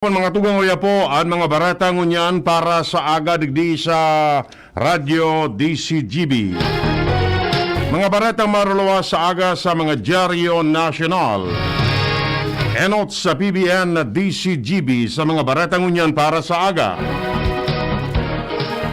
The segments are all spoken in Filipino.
Mga tugang uya po at mga barata ngunyan para sa aga digdi sa Radyo DCGB. Mga baratang marulawa sa aga sa mga dyaryo nasyonal. Enot sa PBN DCGB sa mga baratang ngunyan para sa aga.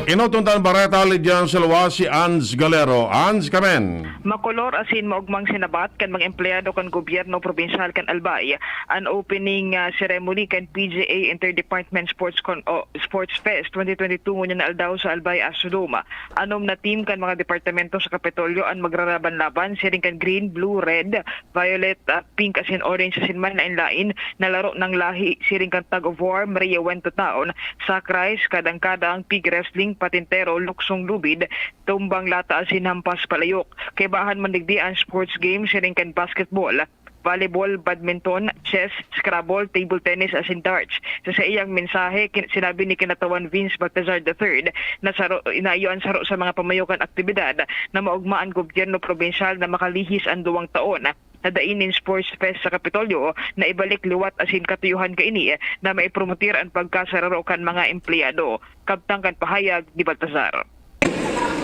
Inotuntan barata lidyan sa luwa si Ans Galero. Ans, kamen. Makolor asin maugmang sinabat kan mga empleyado kan gobyerno probinsyal kan Albay an opening ceremony kan PGA Interdepartment Sports Fest 2022 ngunyan na aldaw sa Albay Asuduma. Anom na team kan mga departamento sa Kapitolyo an magraraban-laban siring kan green, blue, red, violet, pink asin orange asin man lain-lain na laro ng lahi siring kan tug of war, Maria Wento Taon, sakrais, kadang-kadang, pig wrestling, patintero, luksong lubid, tumbang lata asin hampas palayok. Kay bahan mandigdi ang sports games siring kan basketball, volleyball, badminton, chess, scrabble, table tennis asin darts. Sa iyang mensahe, sinabi ni kinatawan Vince Baltazar III na inaayoan saro sa mga pamayokan aktibidad na maugmaan gobyerno probinsyal na makalihis ang 2 taon na dainin Sports Fest sa Kapitolyo na ibalik liwat asin katuyuhan kaini na maipromotir ang pagkasararo kan mga empleyado. Kabtang kan pahayag ni Baltazar.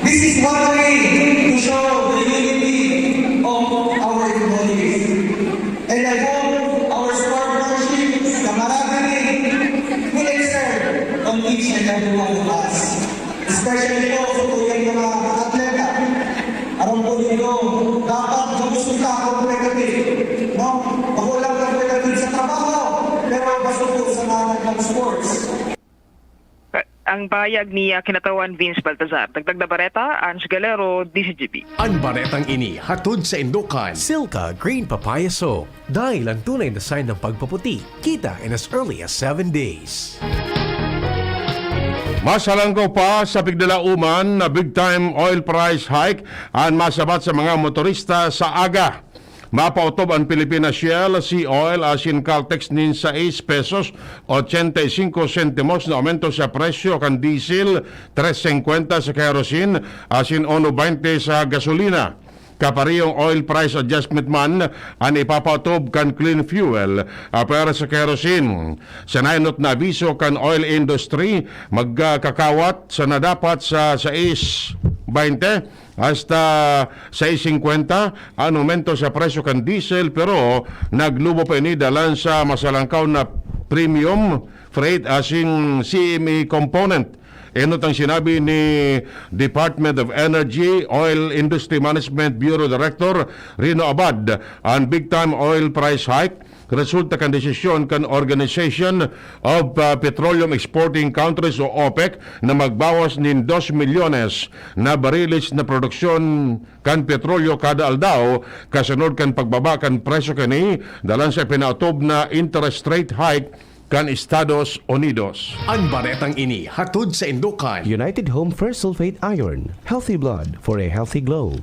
This is one way to show the unity of our employees. And I hope our sportsmanship, camaraderie, will excel on each and every one of us. Especially po sa tuyang mga atleta. Aram po dito, dapat gusto ka competitive. No? Ako lang competitive sa trabaho, pero basta po sa mga ng sports. Ang pahayag ni kinatawan Vince Baltazar. Dagdag na bareta, Ans Galero, DCGB. Ang baretang ini hatod sa Indukan. Silka Green Papaya Soap. Dahil ang tunay na sign ng pagpaputi, kita in as early as 7 days. Masalanggo pa sa pigdalauman na big time oil price hike ang masabat sa mga motorista sa aga. Mapautob ang Pilipinas Shell, Sea Oil, asin Caltex nin sa 6 pesos 85 centimos na aumento sa presyo kan diesel, 3.50 sa kerosene, asin 1.20 sa gasolina. Kapariyong oil price adjustment man ang ipapautob kan clean fuel para sa kerosene. Sa nainot na abiso kan oil industry, magkakawat sa nadapat sa 6.20 hasta 6.50 ang aumento sa presyo kan diesel, pero naglubo pa ini dalan sa masalangkaw na premium freight asing CME component. Enot ang sinabi ni Department of Energy Oil Industry Management Bureau Director Rino Abad, ang big time oil price hike resulta kan desisyon kan Organization of Petroleum Exporting Countries o OPEC na magbawas nin 2 milyones na bariles na produksyon kan petrolyo kada aldaw kasunod kan pagbaba kan presyo kani dalan sa pinautob na interest rate hike kan Estados Unidos. Ang baretang ini hatod sa Indukan. United Home First Sulfate Iron. Healthy blood for a healthy glow.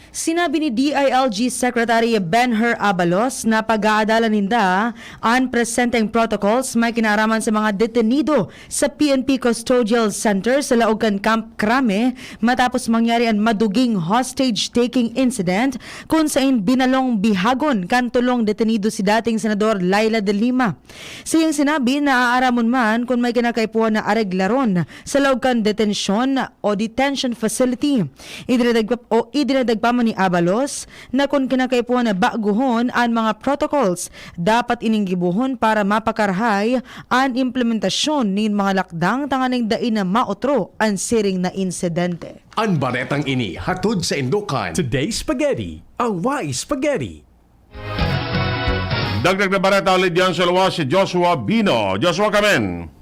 Sinabi ni DILG Secretary Benher Abalos na pag-aadalan ninda ang presenteng protocols may kinaraman sa mga detenido sa PNP Custodial Center sa Laogan Camp Crame matapos mangyari ang maduging hostage-taking incident kung saan binalong bihagon kan tulong detenido si dating Senador Laila de Lima. Siyang sinabi na aaramon man kung may kinakaipuan na areglaron sa Laogan Detention o Detention Facility. Idinadagpa man ni Abalos na kung kinakaipuan na baguhon ang mga protocols, dapat ininggibuhon para mapakarhay ang implementasyon ng mga lakdang tanganing dain na maotro ang siring na insidente. Ang baretang ini hatod sa Indukan. Today's Spaghetti, ang wise spaghetti. Dagdag na barata ulit yan sa luwa si Joshua Bino. Joshua, kamen.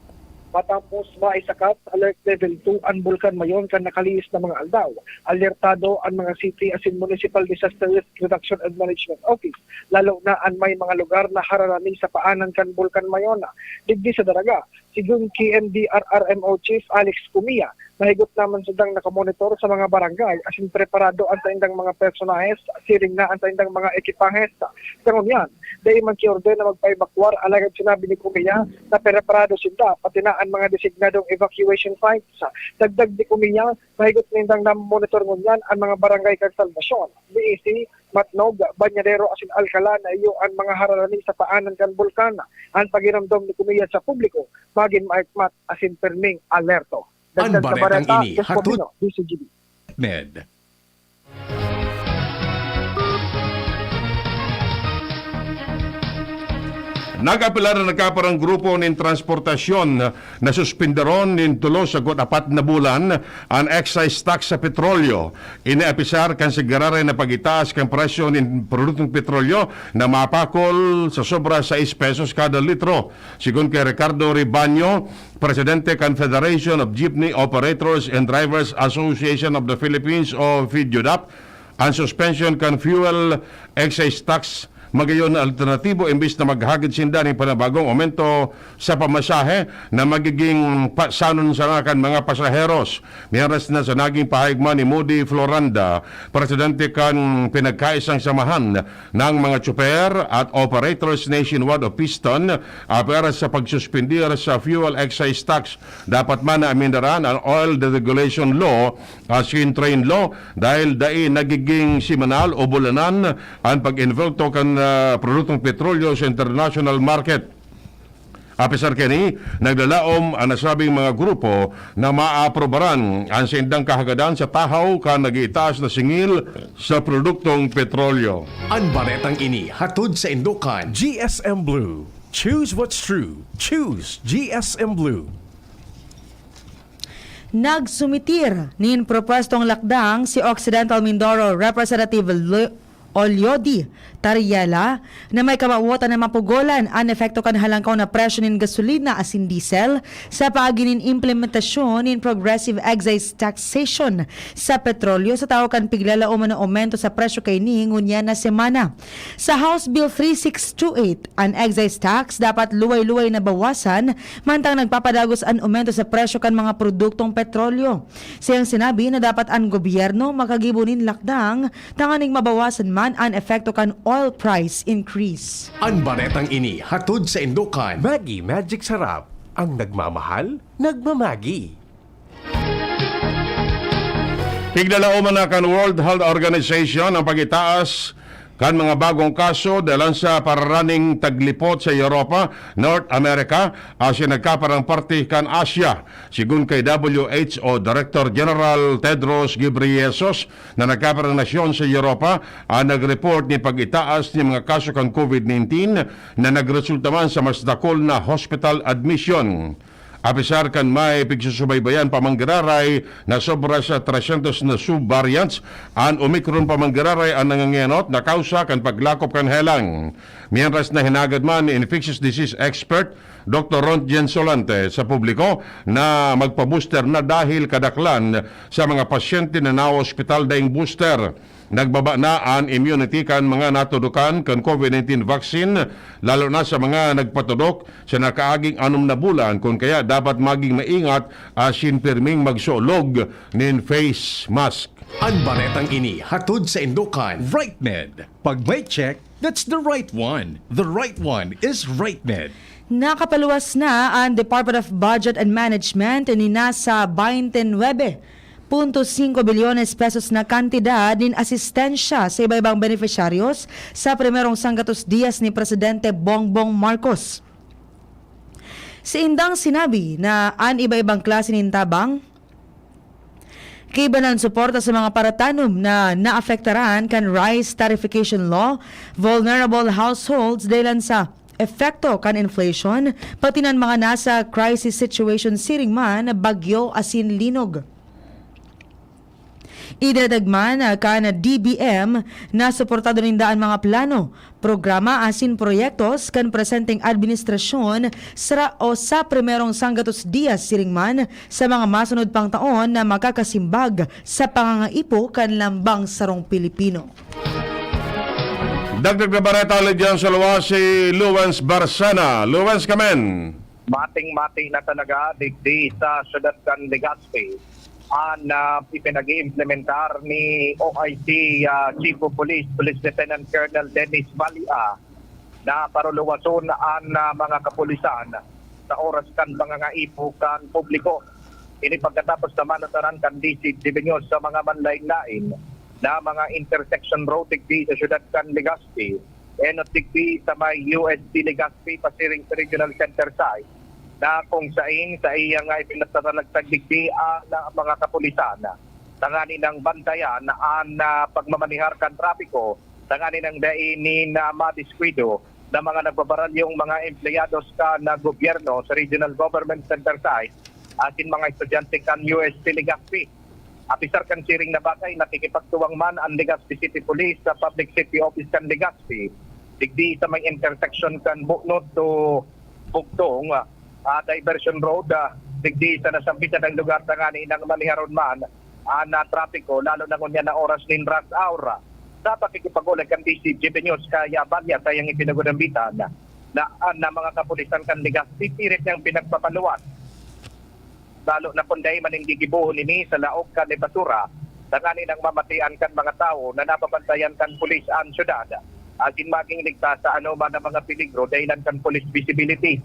Matapos maisakat alert level 2 ang bulkan mayon kan nakaliis na mga aldaw. Alertado ang mga city asin Municipal Disaster Risk Reduction and Management Office, lalo na ang may mga lugar na hararami sa paanan kan bulkan mayon. Digdi sa daraga, sigung KNDRRMO Chief Alex Cumia, nahigot naman sudang nakamonitor sa mga barangay asin preparado ang taindang mga personahes, siring na ang taindang mga ekipahes. Tangon yan, dahil man kiorde na magpa-evacuar, alagad sinabi ni Cumia na preparado sila pati na ang mga designadong evacuation sites. Dagdag di Cumia, mahigot nindang na monitor ngunyan ang mga barangay kag salvasyon. BEC, Matnog, Banyadero asin Alcala na iyo ang mga hararani sa paanan kan bulkan. Ang pagiramdom ni kumiya sa publiko, maging maikmat asin perming alerto. Ang Dagdag sa baretang bareta, ini, Des hatod- Pomino, DCGB. Ned. Nagapilar na nagkaparang grupo ng transportasyon na suspinderon ng tulo sa 4 na bulan ang excise tax sa petrolyo. Iniapisar kan sigararay na pagitaas kan presyo ng produktong petrolyo na mapakol sa sobra 6 pesos kada litro. Sigun kay Ricardo Ribaño, Presidente kan Federation of Jeepney Operators and Drivers Association of the Philippines o FIDUDAP, ang suspension kan fuel excise tax magayon na alternatibo imbis na maghagid sinda ng panabagong aumento sa pamasahe na magiging sanon sa kan mga pasaheros. Miyaras na sa naging pahayagma ni Moody Floranda, Presidente kan pinagkaisang samahan ng mga tsuper at operators nationwide o Piston para sa pagsuspendir sa fuel excise tax. Dapat man na amindaran ang oil deregulation law as in train law dahil dai nagiging simanal o bulanan ang pag-involto kan produktong petrolyo sa international market. Apisar kini, naglalaom ang nasabing mga grupo na maaaprobaran ang sindang kahagadan sa tahaw ka nag-iitaas na singil sa produktong petrolyo. Ang baretang ini, hatod sa Indokan, GSM Blue. Choose what's true. Choose GSM Blue. Nagsumitir nin propostong lakdang si Occidental Mindoro Representative Olyodi Tariela na may kamawatan na mapugolan ang epekto kan halangkaw na presyo nin gasolina asin diesel sa paaginin implementasyon in progressive excise taxation sa petrolyo sa tao kan piglalaoman na aumento sa presyo kay ni ngunya na semana. Sa House Bill 3628, ang excise tax dapat luway-luway na bawasan mantang nagpapadagos ang aumento sa presyo kan mga produktong petrolyo. Siyang sinabi na dapat ang gobyerno makagibunin lakdang tanganing mabawasan man ang epekto kan oil price increase. Ang baretang ini, hatod sa Indokan, Maggi Magic Sarap. Ang nagmamahal, nagmamagi. Tiglalauman na kan World Health Organization ang pagitaas kan mga bagong kaso dalan sa pararaning taglipot sa Europa, North America, asya nagkaparang parte kan Asia. Sigun kay WHO Director General Tedros Ghebreyesus na nagkaparang nasyon sa Europa, nag-report ni pag-itaas ni mga kaso kan COVID-19 na nagresulta man sa mas dakol na hospital admission. Apisar kan may pigsusubaybayan pamanggararay na sobra sa 300 na sub-variants, ang Omicron pamanggararay ang nangangenot na kausa kan paglakop kan helang. Mientras na hinagad man ni infectious disease expert Dr. Rontgen Solante sa publiko na magpa-booster na dahil kadaklan sa mga pasyente na na-hospital daing booster. Nagbaba na ang immunity kan mga natudukan kan COVID-19 vaccine, lalo na sa mga nagpatudok sa nakaaging 6 na bulan, kung kaya dapat maging maingat asin pirming magsulog nin face mask. Ang baretang ini, hatod sa Indokan, RightMed. Pag may check, that's the right one. The right one is RightMed. Nakapaluwas na ang Department of Budget and Management ni nasa 29.5 bilyones pesos na kantidad din asistensya sa iba-ibang beneficiaryos sa primerong sanggatos Dias ni Presidente Bongbong Marcos. Si Indang sinabi na ang iba-ibang klase ng tabang kibanan suporta sa mga paratanom na naafektaran kan rice tarification law, vulnerable households dahil sa epekto kan inflation, pati ng mga nasa crisis situation siring man bagyo asin linog. Idadagman ka na DBM na suportado nindaan mga plano, programa asin proyektos kan presenteng administrasyon sa primerong sanggatos Dias siringman sa mga masunod pang taon na makakasimbag sa pangangaipo kan lambang sarong Pilipino. Dagdag na bareta ulit dyan sa luwas si Luwens Barsana. Luwens Kamen. Mating-mating na talaga digdi sa syudad kan Legazpi ang ipinag-iimplementar ni OIC Chief of Police, Police Lieutenant Colonel Dennis Valia na paruluwason ang mga kapulisan sa oras kan pangangaipo kan publiko. Ini pagkatapos naman nataran kan DC Divinyos sa mga manlain-lain na mga intersection road digdi sa syudad kan Legazpi and digdi sa may UST Legazpi pasiring sa regional center site na kung saan sa iyang ipinatatalagsag digdi ang mga kapulisan tangani ng bantayan na pagmamanihar kan trapiko tangani ng dainin na madiskwido na mga nagbabaralyong mga empleyados ka na gobyerno sa regional government center site asin mga estudyante kan UST Legazpi. Apisar kan siring na bagay, nakikipagtuwang man ang Legazpi City Police sa Public Safety Office kan Legazpi. Digdi sa may intersection kan Buknod to Bugtong, diversion road, digdi sa nasambitan ng lugar tangani ng maniharon man na trapiko, lalo na kunya na oras nin rush hour. Sa pakikipag-ulag kan DCGP News, kaya balya tayang ipinagunambitan na mga kapulisan kan Legazpi, pirit niyang pinagpapaluan. Lalo na kunday man hindi gibuhon nini sa laog kan basura tangani ng mamatian kan mga tao na napabantayan kan pulis ang syudad asin maging ligtas sa man ang mga peligro dahilan kan police visibility.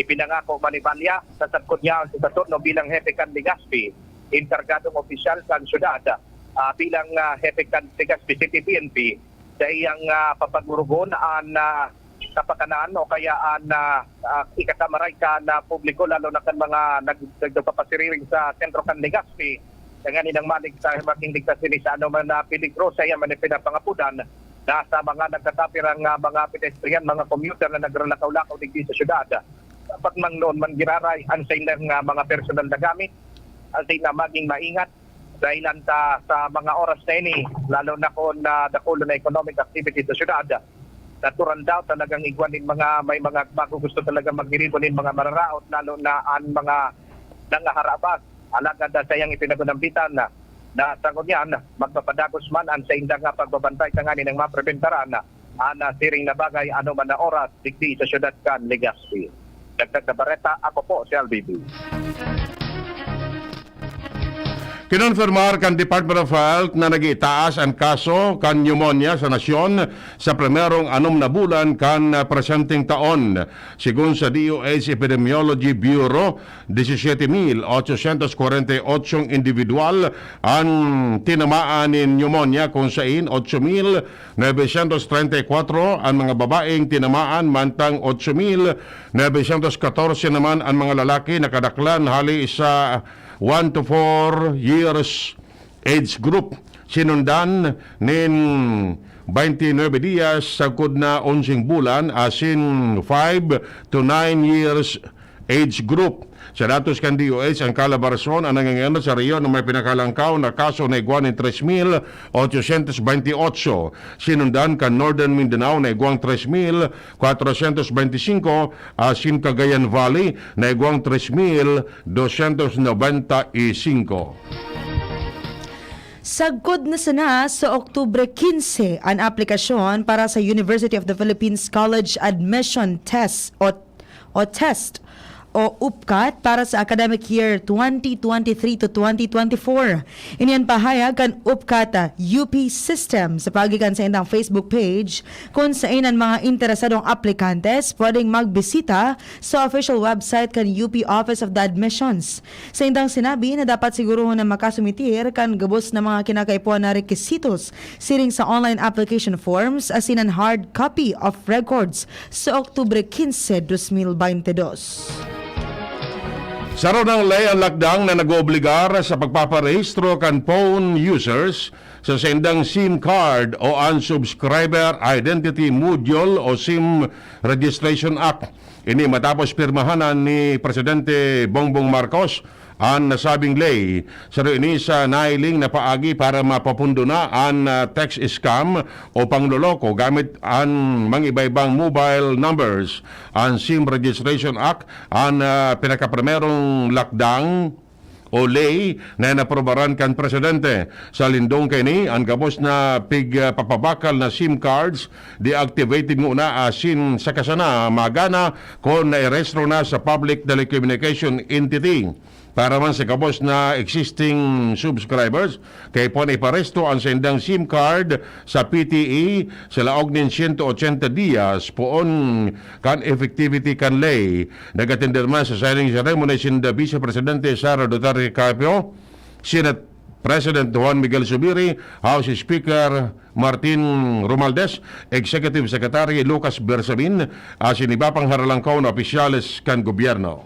Ipinangako man ni Balya sa sakot niya sa turno bilang hepe kan Legazpi, enkargadong opisyal kan syudad bilang hepe kan Legazpi City PNP sa iyang papagurugon ang kapakanaan o kaya ikatamaray ka na publiko lalo na kan mga nagpapasiriring sa sentro kan Legazpi kaya nilang maging ligtas sila sa man na peligro sa iya man pinapangapudan na sa mga nagtatapirang mga pedestrian, mga commuter na nagralakaw-lakaw digdi sa syudad. Kapag man noon man giraray ang sa ilang mga personal na gamit ang na maging maingat dahilan sa mga oras na ini lalo na kung dakulo na economic activity sa syudad. Natural daw talagang igwanin may mga gusto talaga maghirikonin mga mararaot lalo na ang mga nangaharabas alagad sa iyang ipinagunambitan na sangon yan magpapadagos man ang sa indang pagbabantay tangani ng mga prebentaran na siring na bagay man na oras digdi sa syudad kan Legazpi. Dagdag na bareta, ako po si LBB. Kinonfirmar kan Department of Health na nag-itaas ang kaso kan pneumonia sa nasyon sa primerong 6 na bulan kan presenteng taon. Sigun sa DOH Epidemiology Bureau, 17,848 individual ang tinamaan ni pneumonia kung sain 8,934 ang mga babaeng tinamaan mantang 8,914 naman ang mga lalaki nakadaklan hali sa 1 to 4 years age group. Sinundan nin 29 días sagkod na 11 bulan asin 5 to 9 years age group. Sa datos kan DOH, ang Calabarzon ang nangyayari sa riyon na may pinakalangkaw na kaso na iguan ng 3,828. Sinundan kan Northern Mindanao na iguang 3,425 asin Cagayan Valley na iguang 3,295. Sagkod na sana sa Oktubre 15 ang aplikasyon para sa University of the Philippines College Admission Test o test o UPCAT para sa academic year 2023 to 2024. Iniyan pahayag kan UPCAT UP System sa pagikan sa indang Facebook page kung saan ang mga interesadong aplikantes pwedeng magbisita sa official website kan UP Office of the Admissions. Sa indang sinabi na dapat siguruhon na makasumitir kan gabos na mga kinakaipuan na requisitos siring sa online application forms asin ang hard copy of records sa Oktubre 15, 2022. Saro ng lay ang lakdang na nag-oobligar sa pagpaparehistro kan phone users sa sendang SIM card o Unsubscriber Identity Module o SIM Registration Act. Ini matapos pirmahanan ni Presidente Bongbong Marcos ang nasabing lay. Saro ini sa nailing na paagi para mapapundo na ang text scam o pangloloko gamit ang mga iba-ibang mobile numbers. Ang SIM Registration Act ang pinakaprimerong lakdang o lay na naprobaran kan Presidente. Sa lindong kay ni, ang gabos na papabakal na SIM cards, deactivated muna asin sa kasana magana kung nairestro na sa Public Telecommunication Entity. Para man sa kabos na existing subscribers, kay po na iparesto ang sendang SIM card sa PTE sa laog ng 180 días poon kan effectivity kan lay. Nagatindir man sa signing ceremony sinda Vice Presidente Sara Duterte Carpio, Senate President Juan Miguel Zubiri, House Speaker Martin Romualdez, Executive Secretary Lucas Bersamin, asin iba pang haralangkaw na opisyales kan gobyerno.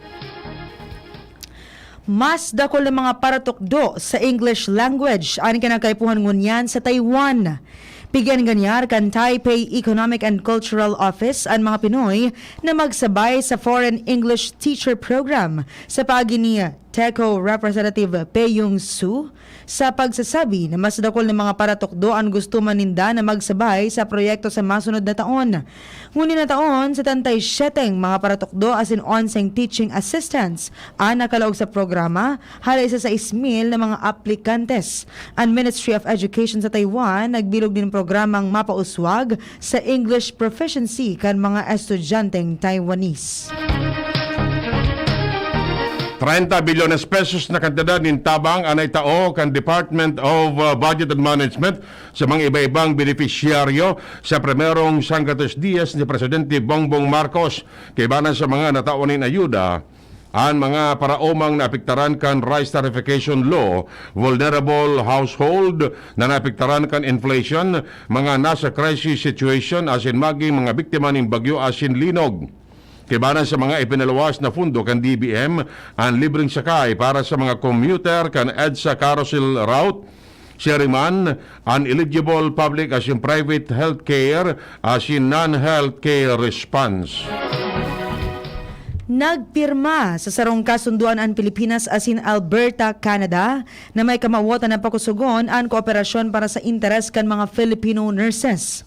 Mas dakol ng mga paratukdo sa English language ang kinakaipuhan ngunyan sa Taiwan. Bigyan ganyar kan Taipei Economic and Cultural Office ang mga Pinoy na magsabay sa Foreign English Teacher Program sa pagi ni TECO Representative Peyung Su sa pagsasabi na mas dakol ng mga paratukdo ang gusto maninda na magsabay sa proyekto sa masunod na taon. Ngunit na taon, 77 mga paratukdo as in onseng teaching assistants ang nakalaog sa programa, halay sa 6,000 na mga aplikantes. Ang Ministry of Education sa Taiwan nagbilog din programang mapauswag sa English proficiency kan mga estudyanteng Taiwanese. 30 bilyones pesos na kantidad ng tabang anay tao kan Department of Budget and Management sa mga iba-ibang benepisyaryo sa primerong 100 Dias ni Presidente Bongbong Marcos kaibanan sa mga nataunin ayuda ang mga paraumang naapektaran kan Rice Tarification Law, vulnerable household na naapektaran kan inflation, mga nasa crisis situation asin maging mga biktima ng bagyo asin linog. Kibanan sa mga ipinalawas na fundo kan DBM ang libreng sakay para sa mga commuter kan EDSA carousel route, sharing man ang eligible public as in private healthcare as in non-healthcare response. Nagpirma sa sarong kasunduan ang Pilipinas asin Alberta, Canada na may kamawatan na pakusugon ang kooperasyon para sa interes kan mga Filipino nurses.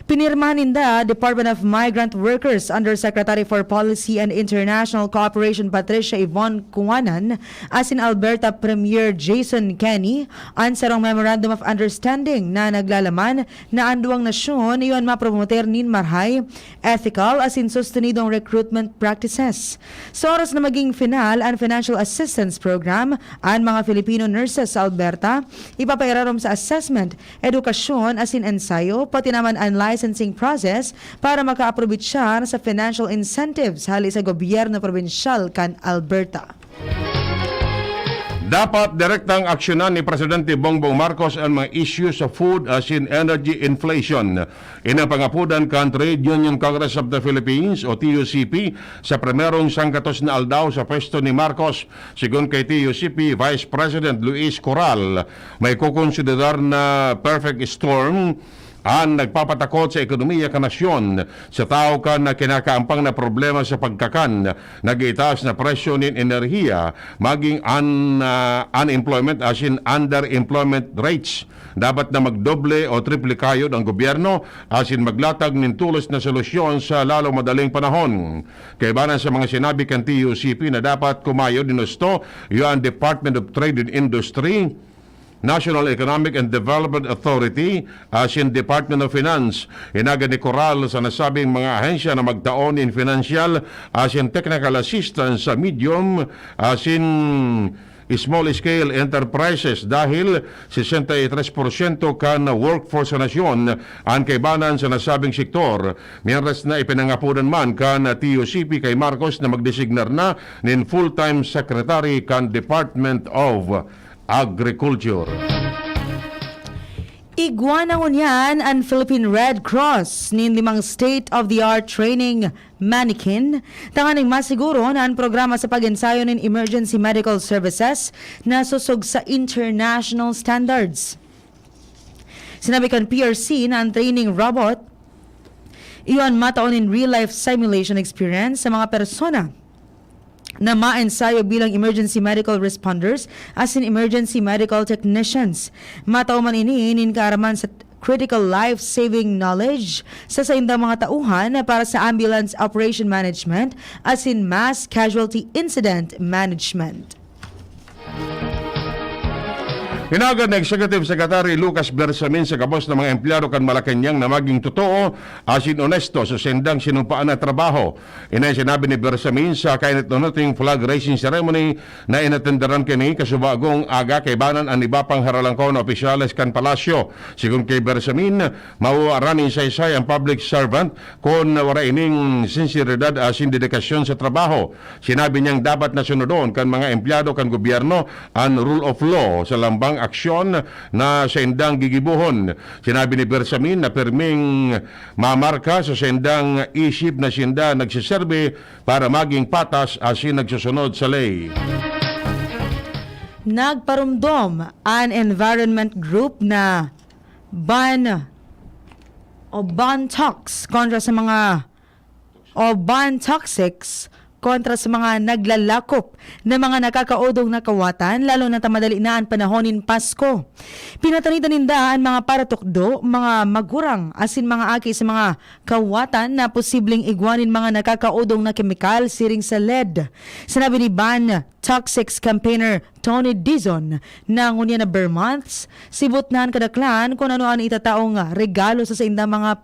Pinirmahan ninda Department of Migrant Workers Undersecretary for Policy and International Cooperation Patricia Yvonne Cuanan asin Alberta Premier Jason Kenney ang sarong Memorandum of Understanding na naglalaman na ang duwang nasyon iyon mapromoter nin marhay ethical asin sustenidong recruitment practices. Sa oras na maging final ang Financial Assistance Program ang mga Filipino nurses sa Alberta ipapairarom sa assessment, edukasyon asin ensayo pati naman ang licensing process para maka-approve siya sa financial incentives hali sa gobyerno probinsyal kan Alberta. Dapat direktang aksyonan ni Presidente Bongbong Marcos ang mga issue sa food as in energy inflation. Inapangapudan kan Trade Union Congress of the Philippines o TUCP sa primerong sangkatos na aldaw sa pwesto ni Marcos. Sigon kay TUCP Vice President Luis Coral, may kukonsiderar na perfect storm ang nagpapatakot sa ekonomiya ka nasyon sa tao ka na kinakaampang na problema sa pagkakan, nag-itaas na presyo ng enerhiya, maging unemployment as in underemployment rates. Dapat na magdoble o triple kayod ang gobyerno as in maglatag ng tulos na solusyon sa lalo madaling panahon. Kaibanan sa mga sinabi kan TUCP na dapat kumayod din gusto yung Department of Trade and Industry, National Economic and Development Authority as in Department of Finance. Inaga ni Coral sa nasabing mga ahensya na magtaon in financial as in technical assistance sa medium as in small scale enterprises dahil 63% kan workforce sa nasyon ang kaibanan sa nasabing sektor. Mientras na ipinangapunan man kan TUCP kay Marcos na magdesignar na nin full-time secretary kan Department of Agriculture. Iguana ngunyan ang Philippine Red Cross nin 5 state-of-the-art training mannequin. Tanganing masiguro na ang programa sa pag-ensayo ng emergency medical services na susog sa international standards. Sinabi kan PRC na ang training robot iyon mataon in real-life simulation experience sa mga persona na maensayo bilang emergency medical responders as in emergency medical technicians. Mataw man ini kaaraman sa critical life-saving knowledge sa saindang mga tauhan para sa ambulance operation management as in mass casualty incident management. Hinagan ng Executive Secretary Lucas Bersamin sa kabos ng mga empleyado kan Malacanang na maging totoo asin honesto sa sendang sinumpaan na trabaho. Inay sinabi ni Bersamin sa kainat-nunuting flag raising ceremony na inatenderan kini kasubagong aga kay banan ang iba pang haralangkaw na opisyales kan palasyo. Sigun kay Bersamin, mauaranin saysay ang public servant kung wala ining sinseridad asin dedikasyon sa trabaho. Sinabi niyang dapat na sunodon kan mga empleyado kan gobyerno ang rule of law sa lambang ang aksyon na sa indang gigibuhon. Sinabi ni Bersamin na perming mamarka sa sendang isip na sinda nagsiserbe para maging patas asin nagsusunod sa ley. Nagparumdom an environment group na ban talks kontra sa mga ban toxics kontra sa mga naglalakop na mga nakakaudong na kawatan, lalo na tamadali na ang panahonin Pasko. Pinatanitan ninda ang mga paratukdo, mga magurang, asin mga aki sa mga kawatan na posibleng igwanin mga nakakaudong na kemikal siring sa lead. Sinabi ni Ban Toxics campaigner Tony Dizon na ngunya na bare months, sibutnan kadaklan kung ano ang itataong regalo sa indang mga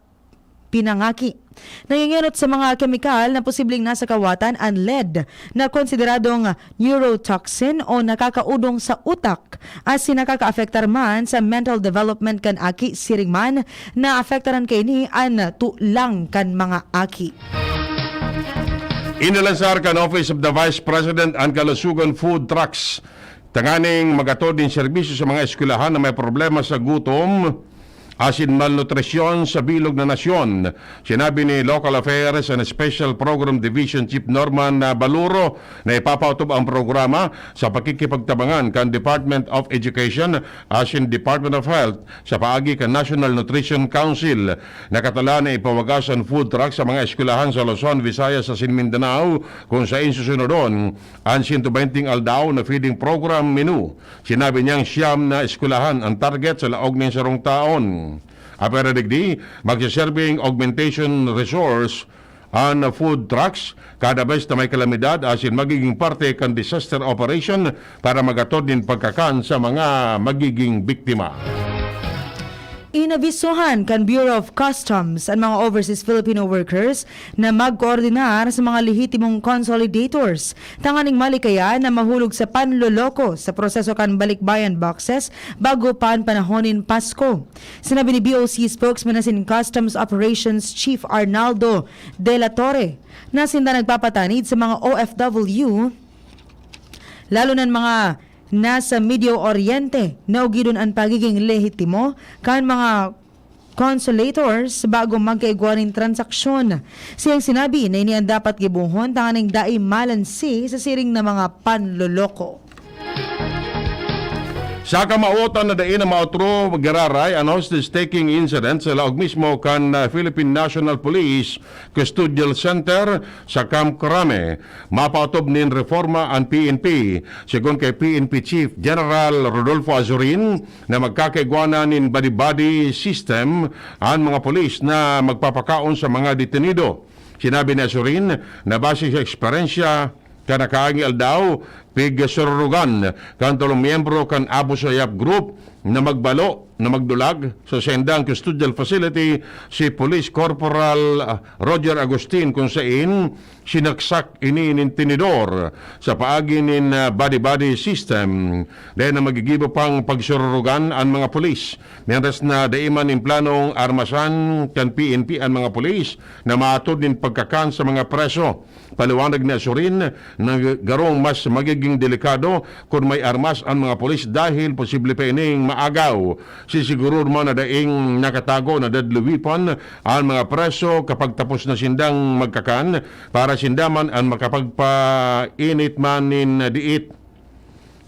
pinangaki. Nangingenot sa mga kemikal na posibleng nasa kawatan ang lead na konsideradong neurotoxin o nakakaudong sa utak as nakaka-afektar man sa mental development kan aki siring man na afektaran kay ni an tulang kan mga aki. Inalansar kan Office of the Vice President ang kalusugan food trucks. Tanganing magatod din serbisyo sa mga eskwelahan na may problema sa gutom asin malnutrisyon sa bilog na nasyon. Sinabi ni Local Affairs and Special Program Division Chief Norman Baluro na ipapautob ang programa sa pakikipagtabangan kan Department of Education asin Department of Health sa paagi kan National Nutrition Council. Nakatala na ipawagas ang food truck sa mga eskwelahan sa Luzon, Visayas asin Mindanao kung sa insusunodon ang 120 aldaw na feeding program menu. Sinabi niyang siyam na eskwelahan ang target sa laog ng sarong taon. Apera digdi, magsiserving augmentation resource ang food trucks kada bes na may kalamidad asin magiging parte kan disaster operation para magatod din pagkakan sa mga magiging biktima. Inabisuhan kan Bureau of Customs ang mga overseas Filipino workers na magkoordinar sa mga lehitimong consolidators. Tanganing malikaya na mahulog sa panloloko sa proseso kan balikbayan boxes bago panahonin Pasko. Sinabi ni BOC spokesman na sin Customs Operations Chief Arnaldo De La Torre na sinda nagpapatanid sa mga OFW lalo na mga nasa Medio Oriente na ugidon ang pagiging lehitimo kan mga consolators bago magkaigwaning transaksyon. Siyang sinabi na iniyan dapat gibuhon tanganing dai malansi sa siring na mga panloloko. Sa kamautan na dain na mautro gararay ang hostage-taking incident sa laog mismo kan Philippine National Police Custodial Center sa Camp Crame. Mapautob nin reforma ang PNP. Sigon kay PNP Chief General Rodolfo Azurin na magkakaigwana nin body-body system ang mga polis na magpapakaon sa mga detenido. Sinabi ni Azurin na base sa eksperyensya kanakaangi aldaw pigsurugan kan tulong miyembro kan Abu Sayyaf Group na magbalo na magdulag sa sendang custodial facility si Police Corporal Roger Agustin kung sain sinaksak ini nin tinidor sa paagi nin body-body system dahil na magigibo pang pagsurugan ang mga polis. Mientras na daiman in planong armasan kan PNP ang mga polis na maatod din pagkakan sa mga preso. Paliwanag ni Azurin na garong mas magiging delikado kung may armas ang mga polis dahil posible pa ining maagaw. Sisiguro mo na daing nakatago na deadly weapon ang mga preso kapag tapos na sindang magkakan para sindaman ang makapagpainit man nin diit.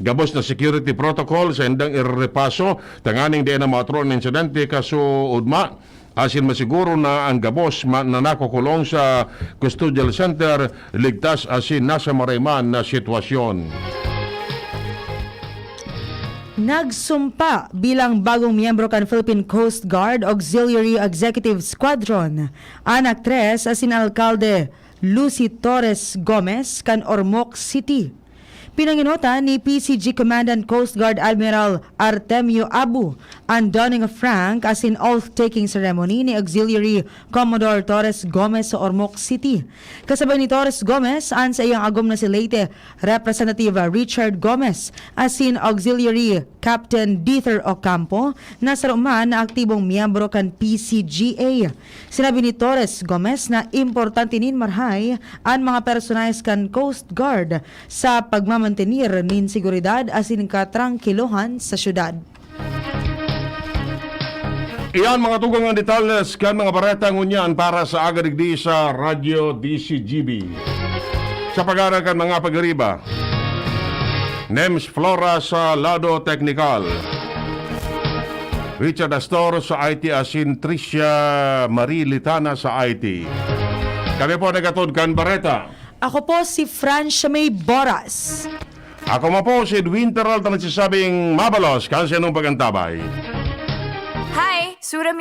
Gabos na security protocol sa indang irepaso tanganing di na matro ng insidente kaso udma asin masiguro na ang gabos na nakukulong sa custodial center ligtas asin nasa marayman na sitwasyon. Nagsumpa bilang bagong miyembro kan Philippine Coast Guard Auxiliary Executive Squadron ang aktres asin alkalde Lucy Torres Gomez kan Ormoc City. Pinanginota ni PCG Commandant Coast Guard Admiral Artemio Abu ang donning of rank as in oath-taking ceremony ni Auxiliary Commodore Torres Gomez sa Ormoc City. Kasabay ni Torres Gomez ang sa iyang agom na si Leyte Representative Richard Gomez as in Auxiliary Captain Dieter Ocampo na sa ruman na aktibong miyembro kan PCGA. Sinabi ni Torres Gomez na importante nin marhay ang mga personalis kan Coast Guard sa pagmamahal mantenir nin seguridad asin katrankilohan sa syudad. Iyan mga tugang ang detalles kan mga bareta ngunyan para sa agadigdi sa Radyo DCGB. Sa pag-aaral kan mga pagriba, Nems Flora sa Lado Technical, Richard Astor sa IT asin Tricia Marie Litana sa IT. Kami po nagatod kan bareta. Ako po si Francia May Boras. Ako mo po si Edwin Terral na nagsasabing mabalos kasi nung pagantabay. Hi, Surami